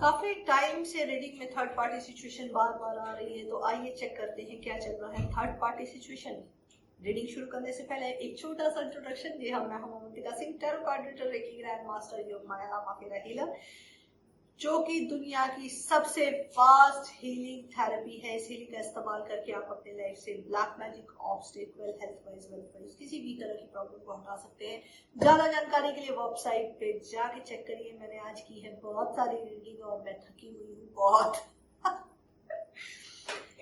काफी टाइम से रीडिंग में थर्ड पार्टी सिचुएशन बार बार आ रही है, तो आइए चेक करते हैं क्या चल रहा है थर्ड पार्टी सिचुएशन। रीडिंग शुरू करने से पहले एक छोटा सा इंट्रोडक्शन। जी हाँ, मैं हूं Avantika Singh, tarot card reader, reiki grand master, योग माया माफिया हीलर, जो कि दुनिया की सबसे फास्ट हीलिंग थेरेपी है। इस हीलिंग का इस्तेमाल करके आप अपने लाइफ से black magic, obstacle, health wise, wealth wise किसी भी तरह की प्रॉब्लम को हटा सकते हैं। ज्यादा जानकारी के लिए वेबसाइट पे जाके चेक करिए। मैंने आज की है बहुत सारी रीडिंग और मैं थकी हुई हूँ बहुत।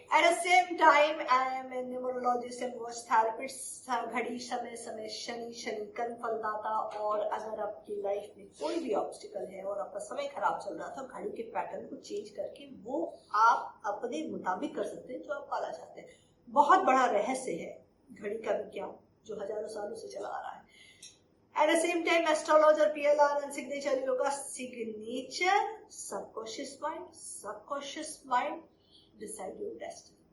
At the same time, I am a numerologist and watch therapist। घड़ी समय समय शनि शनि कर्म फलदाता। और अगर आपकी लाइफ में कोई भी ऑब्स्टिकल है और आपका समय खराब चल रहा था, घड़ी के पैटर्न को चेंज करके वो आप अपने मुताबिक कर सकते हैं जो आप पाना चाहते हैं। बहुत बड़ा रहस्य है घड़ी का विज्ञान, जो हजारों सालों से चला आ रहा है। At the same time, astrologer, PLR and signature yoga signature, subconscious mind decide your destiny.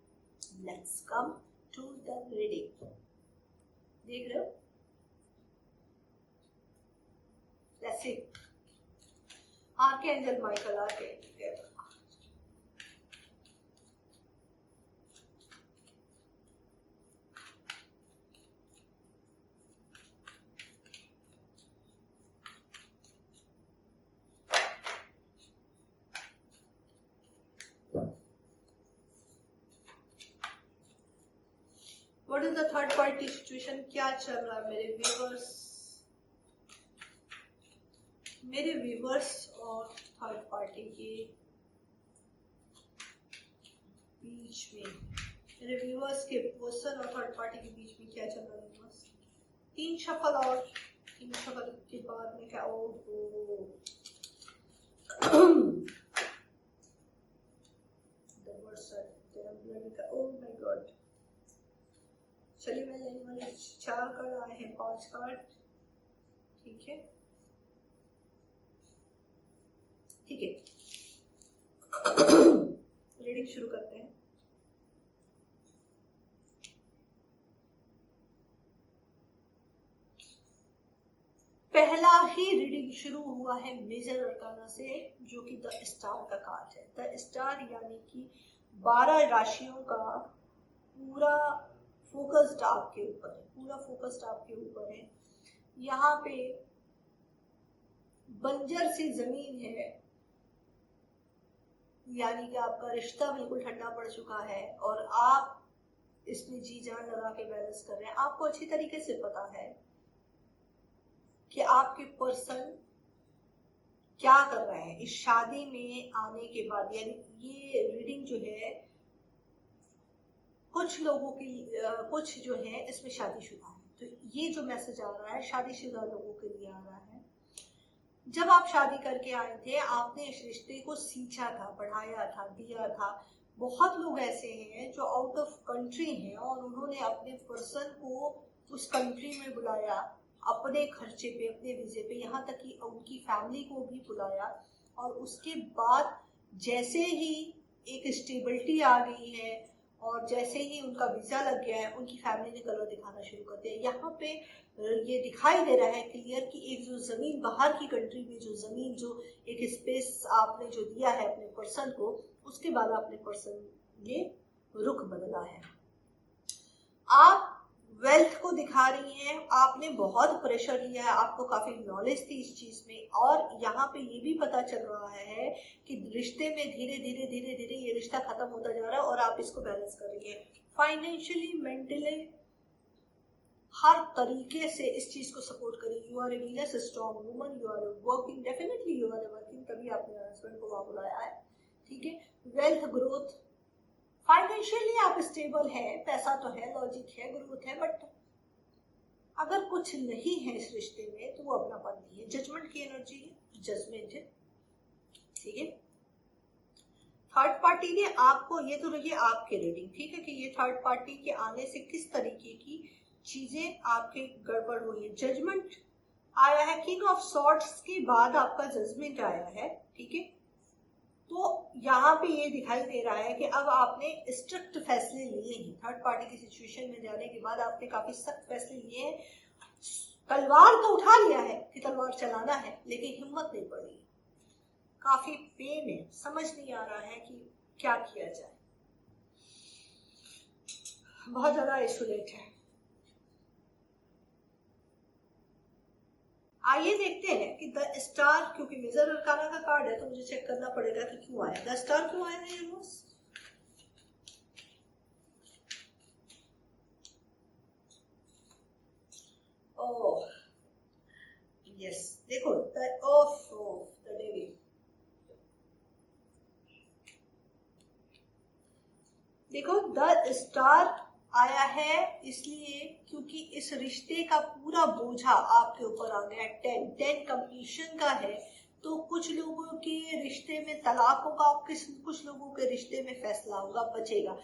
Let's come to the reading. देख रहे हो? Let's see. Archangel Michael, Archangel Gabriel. What is the third party situation? क्या चल रहा है मेरे viewers और third party के बीच में, मेरे व्यूवर्स के पर्सन और थर्ड पार्टी के बीच में क्या चल रहा है व्यूवर्स? तीन शफल के बाद में क्या? Oh my God. चलिए, मैं लेने वाले 4 कार्ड आए हैं, 5 कार्ड। ठीक है, रीडिंग शुरू करते हैं। पहला ही रीडिंग शुरू हुआ है मेजर अरकाना से, जो कि द स्टार का कार्ड है। द स्टार यानी कि 12 राशियों का पूरा फोकस्ड आपके ऊपर है। यहाँ पे बंजर सी जमीन है, यानी कि आपका रिश्ता बिल्कुल ठंडा पड़ चुका है और आप इसमें जी जान लगा के बैलेंस कर रहे हैं। आपको अच्छी तरीके से पता है कि आपके पर्सन क्या कर रहे हैं इस शादी में आने के बाद। यानी ये रीडिंग जो है, कुछ लोगों की कुछ जो है इसमें शादीशुदा है, तो ये जो मैसेज आ रहा है शादीशुदा लोगों के लिए आ रहा है। जब आप शादी करके आए थे, आपने इस रिश्ते को सींचा था, बढ़ाया था, दिया था। बहुत लोग ऐसे हैं जो आउट ऑफ कंट्री हैं और उन्होंने अपने पर्सन को उस कंट्री में बुलाया, अपने खर्चे पे, अपने वीजे पे, यहाँ तक कि उनकी फैमिली को भी बुलाया। और उसके बाद जैसे ही एक स्टेबिलिटी आ गई है और जैसे ही उनका वीजा लग गया है, उनकी फैमिली ने कलर दिखाना शुरू कर दिया। यहाँ पे ये दिखाई दे रहा है क्लियर कि एक जो जमीन बाहर की कंट्री में, जो जमीन, जो एक स्पेस आपने जो दिया है अपने पर्सन को, उसके बाद अपने पर्सन ने रुख बदला है। आप वेल्थ को दिखा रही हैं, आपने बहुत प्रेशर लिया है, आपको काफी नॉलेज थी इस चीज में। और यहाँ पे ये भी पता चल रहा है कि रिश्ते में धीरे धीरे ये रिश्ता खत्म होता जा रहा है और आप इसको बैलेंस कर रही है। फाइनेंशियली, मेंटली, हर तरीके से इस चीज को सपोर्ट करिए। You are a Venus strong woman, you are working, definitely you are working, तभी आपने हस्बैंड को वहां बुलाया है। ठीक है, वेल्थ, ग्रोथ, फाइनेंशियली आप स्टेबल है, पैसा तो है, लॉजिक है, ग्रोथ है, बट अगर कुछ नहीं है इस रिश्ते में तो वो अपनापन नहीं है। जजमेंट की एनर्जी है, जजमेंट है। ठीक है, थर्ड पार्टी ने आपको, ये तो रही आपके रीडिंग, ठीक है, कि ये थर्ड पार्टी के आने से किस तरीके की चीजें आपके गड़बड़ हुई है। जजमेंट आया है, किंग ऑफ सॉर्ड्स के बाद आपका जजमेंट आया है। ठीक है, तो यहाँ पे ये दिखाई दे रहा है कि अब आपने स्ट्रिक्ट फैसले लिए हैं। थर्ड पार्टी की सिचुएशन में जाने के बाद आपने काफी सख्त फैसले लिए हैं। तलवार तो उठा लिया है कि तलवार चलाना है, लेकिन हिम्मत नहीं पड़ी। काफी पेन है, समझ नहीं आ रहा है कि क्या किया जाए, बहुत ज्यादा आइसोलेट है। आइए देखते हैं कि द स्टार, क्योंकि मेजर अरकाना का कार्ड है तो मुझे चेक करना पड़ेगा कि क्यों आया द स्टार, क्यों आया है ये। ओह यस, देखो द डेविल, देखो द स्टार आया है इसलिए क्योंकि इस रिश्ते का पूरा बोझा आपके ऊपर आ गया। 10 कंप्लीशन का है, तो कुछ लोगों के रिश्ते में तलाक होगा, कुछ लोगों के रिश्ते में फैसला होगा, बचेगा।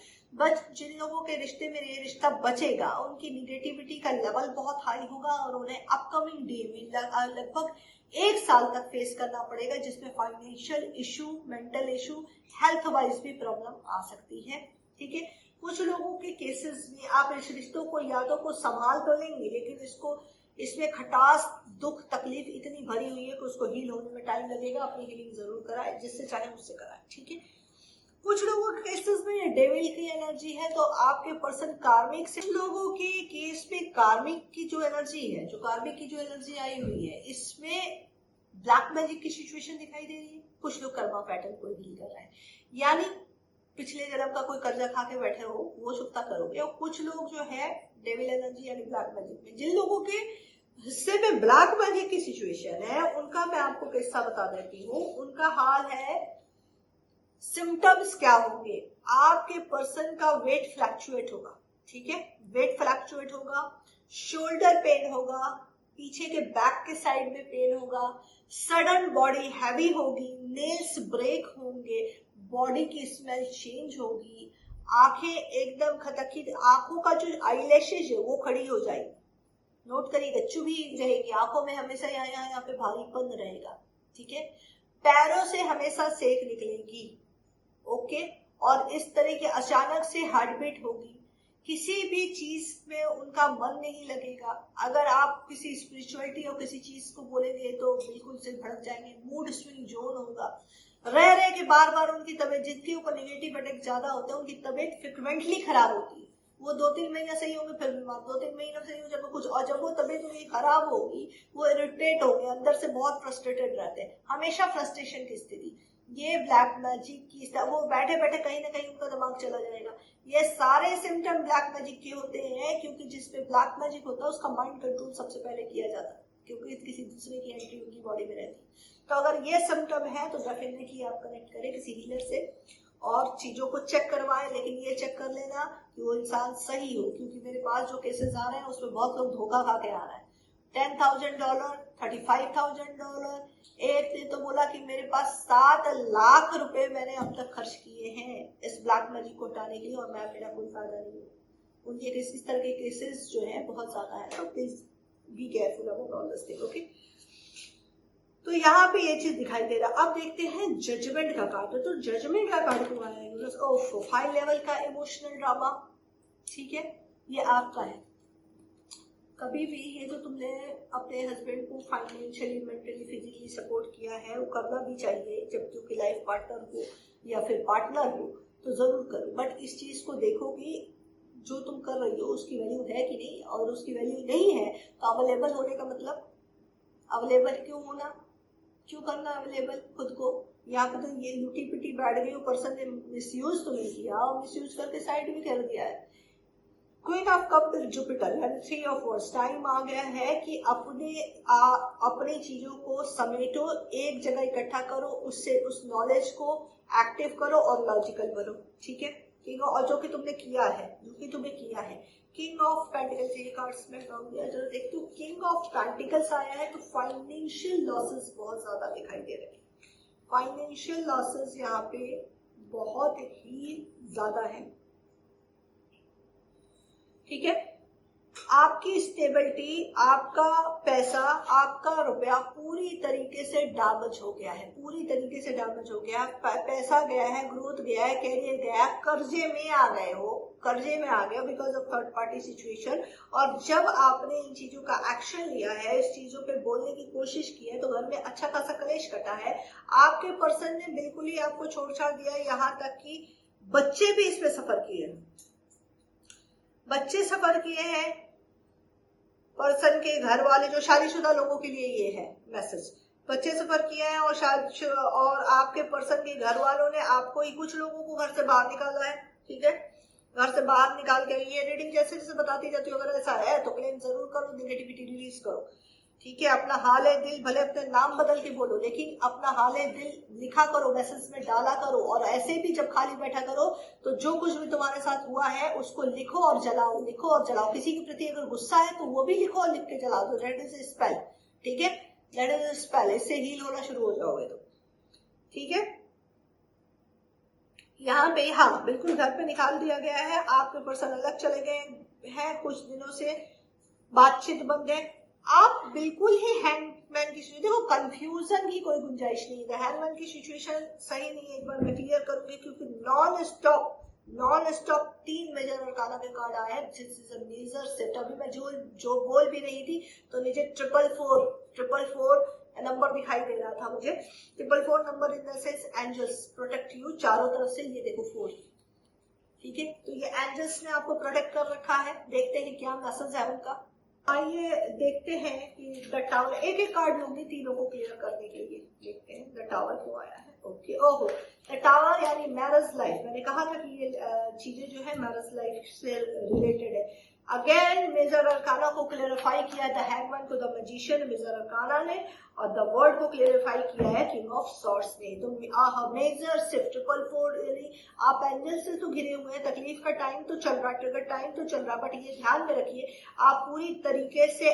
जिन लोगों के रिश्ते में ये रिश्ता बचेगा उनकी निगेटिविटी का लेवल बहुत हाई होगा और उन्हें अपकमिंग डे में लगभग 1 साल तक फेस करना पड़ेगा, जिसमें financial issue, mental issue, health wise भी प्रॉब्लम आ सकती है। ठीक है, कुछ लोगों के केसेस में आप इस रिश्तों को, यादों को संभाल तो लेंगे, लेकिन इसमें खटास, दुख, तकलीफ इतनी भरी हुई है कि उसको हील होने में टाइम लगेगा। अपनी हीलिंग जरूर कराए, जिससे चाहे उससे कराए। ठीक है, कुछ लोगों के केसेस में डेविल की एनर्जी है, तो आपके पर्सन कार्मिक से, लोगों के केस में कार्मिक की जो एनर्जी है, जो कार्मिक की जो एनर्जी आई हुई है, इसमें ब्लैक मैजिक की सिचुएशन दिखाई दे रही है। कुछ लोग कर्मा पैटर्न को हील कर रहे हैं, यानी पिछले जन्म का कोई कर्जा खा के बैठे हो वो चुकता करोगे। और कुछ लोग जो है डेविल एनर्जी यानी ब्लैक मैजिक में, जिन लोगों के हिस्से में ब्लैक मैजिक की सिचुएशन है, उनका मैं आपको किस्सा बता देती हूँ। उनका हाल है, सिम्टम्स क्या होंगे, आपके पर्सन का वेट फ्लक्चुएट होगा। ठीक है, वेट फ्लक्चुएट होगा, शोल्डर पेन होगा, पीछे के बैक के साइड में पेन होगा, सडन बॉडी हैवी होगी, नेल्स ब्रेक होंगे, बॉडी की स्मेल चेंज होगी, आंखें एकदम खटकी, आंखों का जो आईलैशेज है वो खड़ी हो जाएगी। नोट करिएगा, चुभी रहेगी आंखों में, हमेशा यहाँ पे भारीपन रहेगा। ठीक है, पैरों से हमेशा सेक निकलेगी। ओके, और इस तरह की अचानक से हार्ट बीट होगी, किसी भी चीज में उनका मन नहीं लगेगा। अगर आप किसी स्पिरिचुअलिटी और किसी चीज को बोलेंगे तो बिल्कुल से भड़क जाएंगे, मूड स्विंग जोन होगा। रह रहे के बार बार उनकी तबीयत, जिनके ऊपर नेगेटिव अटैक ज्यादा होते हैं उनकी तबीयत फ्रिक्वेंटली खराब होती है। वो 2-3 महीने सही होंगे, फिर बीमार, 2-3 महीने सही हो जाएगा कुछ, और जब वो तबीयत उनकी खराब होगी वो इरिटेट होंगे, अंदर से बहुत फ्रस्ट्रेटेड रहते हैं, हमेशा फ्रस्ट्रेशन की स्थिति। ये ब्लैक मैजिक की, वो बैठे बैठे कहीं ना कहीं उनका दिमाग चला जाएगा। ये सारे सिम्टम ब्लैक मैजिक के होते हैं, क्योंकि जिसपे ब्लैक मैजिक होता है उसका माइंड कंट्रोल सबसे पहले किया जाता है, क्योंकि किसी दूसरे की एंट्री उनकी बॉडी में रहती है। तो अगर ये सिम्टम है तो डेफिनेटली आप कनेक्ट करें किसी हीलर से और चीजों को चेक करवाएं, लेकिन ये चेक कर लेना कि वो इंसान सही हो, क्योंकि मेरे पास जो केसेस आ रहे हैं उसमें बहुत लोग धोखा खा के आ रहे हैं। $10,000, $35,000, एक ने तो बोला कि मेरे पास 7 लाख रुपए मैंने अब तक खर्च किए हैं इस ब्लैक मैजिक को हटाने के लिए और मेरा कोई फायदा नहीं हुआ। उनके इस तरह के केसेस जो हैं बहुत ज्यादा है, तो please be careful about all this thing. Okay, तो यहाँ पे ये चीज दिखाई दे रहा। अब देखते हैं जजमेंट का कार्ड। तो जजमेंट का कार्ड क्यों आया है? ओह, हाई लेवल का इमोशनल ड्रामा। ठीक है, ये आपका है। कभी भी ये जो तुमने अपने हस्बैंड को फाइनेंशियली, मेंटली, फिजिकली सपोर्ट किया है वो करना भी चाहिए, जब क्योंकि लाइफ पार्टनर हो या फिर पार्टनर हो तो जरूर करो। बट इस चीज को देखो कि जो तुम कर रही हो उसकी वैल्यू है कि नहीं, और उसकी वैल्यू नहीं है तो अवेलेबल होने का मतलब, अवेलेबल क्यों होना, क्यों करना अवेलेबल खुद को। यहाँ पे तो ये लुटी पिटी बैठ गई, वो पर्सन ने मिसयूज तो नहीं किया, और मिसयूज करके साइड भी कर दिया है। क्वीन ऑफ कप जुपिटर यानी 3 ऑफ वर्ड्स, टाइम आ गया है कि अपनी चीजों को समेटो, एक जगह इकट्ठा करो, उससे उस नॉलेज को एक्टिव करो और लॉजिकल बनो। ठीक है, ठीक है, और जो कि तुमने किया है, जो कि तुम्हें किया है। किंग ऑफ पेंटिकल्स, ये कार्ड्स में जरा देखते हो, किंग ऑफ पेंटिकल्स आया है तो फाइनेंशियल लॉसेस बहुत ज्यादा दिखाई दे रहे हैं। फाइनेंशियल लॉसेस यहाँ पे बहुत ही ज्यादा है। ठीक है, आपकी स्टेबिलिटी, आपका पैसा, आपका रुपया पूरी तरीके से डैमेज हो गया है, पूरी तरीके से डैमेज हो गया है। पैसा गया है, ग्रोथ गया है, कैरियर गया है, कर्जे में आ गए हो। कर्जे में आ गया because of third party situation. और जब आपने इन चीजों का एक्शन लिया है, इस चीजों पे बोलने की कोशिश की है, तो घर में अच्छा खासा कलेश कटा है। आपके पर्सन ने बिल्कुल ही आपको छोड़ छाड़ दिया, यहाँ तक कि बच्चे भी इसमें सफर किए हैं, बच्चे सफर किए हैं। पर्सन के घर वाले, जो शादीशुदा लोगों के लिए ये है मैसेज, बच्चे सफर किए हैं और आपके पर्सन के घर वालों ने आपको ही, कुछ लोगों को घर से बाहर निकाला है। ठीक है, घर से बाहर निकाल के, ये रीडिंग जैसे जैसे बताती जाती हूँ, अगर ऐसा है तो क्लेम जरूर करो, नेगेटिविटी रिलीज करो। ठीक है, अपना हाल है दिल, भले अपने नाम बदल के बोलो, लेकिन अपना हाल है दिल लिखा करो, मैसेज में डाला करो। और ऐसे भी जब खाली बैठा करो तो जो कुछ भी तुम्हारे साथ हुआ है उसको लिखो और जलाओ, लिखो और जलाओ। किसी के प्रति अगर गुस्सा है तो वो भी लिखो और लिख के जला दो। That is spell. ठीक है, दैट इज स्पेल। इससे हील होना शुरू हो जाओगे तो। ठीक है, यहाँ पे हाँ बिल्कुल घर पे निकाल दिया गया है। आपके पर्सन अलग चले गए हैं, कुछ दिनों से बातचीत बंद है। आप बिल्कुल ही हैंगमैन की सिचुएशन, देखो कंफ्यूजन की कोई गुंजाइश नहीं है। हैंगमैन की सिचुएशन सही नहीं है, एक बार मैं क्लियर करूंगी, क्योंकि नॉन स्टॉप 3 मेजर अरकाना के कार्ड आए हैं, this is a major set. अभी मैं जो बोल भी रही थी तो नीचे 444 नंबर दिखाई दे रहा था मुझे। 444 number in the sense angels protect you, चारों तरफ से। ये देखो 4। ठीक है, तो ये एंजल्स ने आपको प्रोटेक्ट कर रखा है। देखते हैं क्या मैसेज है उनका। आइए देखते हैं कि द टावर, एक एक कार्ड लूंगी तीनों को क्लियर करने के लिए। देखते हैं द टावर क्यों आया है। ओके, ओहो, द टावर यानी मैरिज लाइफ। मैंने कहा था कि ये चीजें जो है मैरिज लाइफ से रिलेटेड है। अगेन मेजर अरकाना को क्लेरिफाई किया द हैंगमैन को द मैजिशियन मेजर अरकाना ने, और द वर्ड को क्लेरिफाई किया है किंग ऑफ सॉर्ड्स ने। तो मेजर सिर्फ 444 यानी आप एंजल से तो घिरे हुए हैं, तकलीफ का टाइम तो चल रहा है, ट्रिगर टाइम तो चल रहा है, बट ये ध्यान में रखिए आप पूरी तरीके से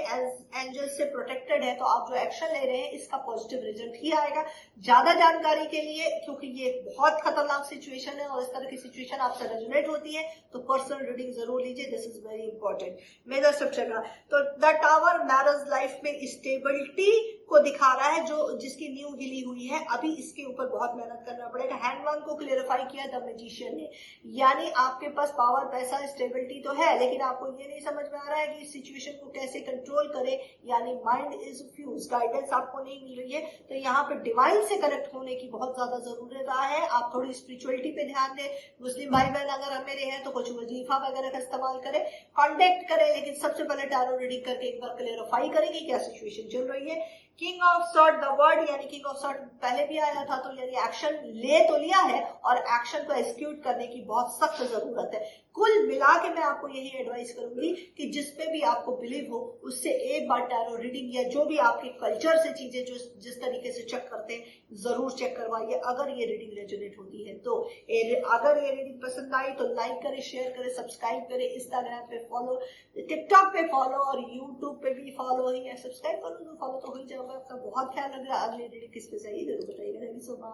एंजल से प्रोटेक्टेड है। तो आप जो एक्शन ले रहे हैं इसका पॉजिटिव रिजल्ट ही आएगा। ज्यादा जानकारी के लिए, क्योंकि ये बहुत खतरनाक सिचुएशन है और इस तरह की सिचुएशन आपसे रेजोनेट होती है, तो पर्सनल रीडिंग जरूर लीजिए, this is very important. Major structure का तो द टावर मैरिज लाइफ में स्टेबिलिटी को दिखा रहा है, जो जिसकी नींव गिली हुई है। अभी इसके ऊपर बहुत मेहनत करना पड़ेगा। हैंगमैन को क्लेरिफाई किया द मैजिशियन ने, यानी आपके पास पावर, पैसा, स्टेबिलिटी तो है, लेकिन आपको ये नहीं समझ में आ रहा है कि इस सिचुएशन को कैसे कंट्रोल करे, यानी माइंड इज फ्यूज, गाइडेंस आपको नहीं मिल रही है। तो यहाँ पे डिवाइन से कनेक्ट होने की बहुत ज्यादा जरूरत है। आप थोड़ी स्पिरिचुअलिटी पे ध्यान दें। मुस्लिम भाई बहन अगर हम मेरे हैं तो कुछ वजीफा वगैरह का इस्तेमाल करें, कॉन्टेक्ट करें, लेकिन सबसे पहले टैरो रीडिंग करके एक बार क्लेरिफाई करेंगे क्या सिचुएशन चल रही है। King of sword the word, यानी किंग ऑफ सॉर्ड पहले भी आया था, तो यानी एक्शन ले तो लिया है और एक्शन को एग्जीक्यूट करने की बहुत सख्त जरूरत है। कुल मिला के मैं आपको यही एडवाइस करूंगी कि जिस पे भी आपको बिलीव हो उससे एक बार टैरो रीडिंग या जो भी आपके कल्चर से चीजें जो जिस तरीके से चेक करते हैं जरूर चेक करवाइए, अगर ये रीडिंग रेजोनेट होती है तो। अगर ये रीडिंग पसंद आई तो लाइक करें, शेयर करें, सब्सक्राइब करें, इंस्टाग्राम पे फॉलो, टिकटॉक पे फॉलो और यूट्यूब पे भी फॉलो ही है। सब्सक्राइब करो तो फॉलो तो हो ही जाओगे। आपका बहुत ख्याल रख रहा है। अगली रीडिंग किस पे चाहिए जरूर बताइएगा। Thank you so much.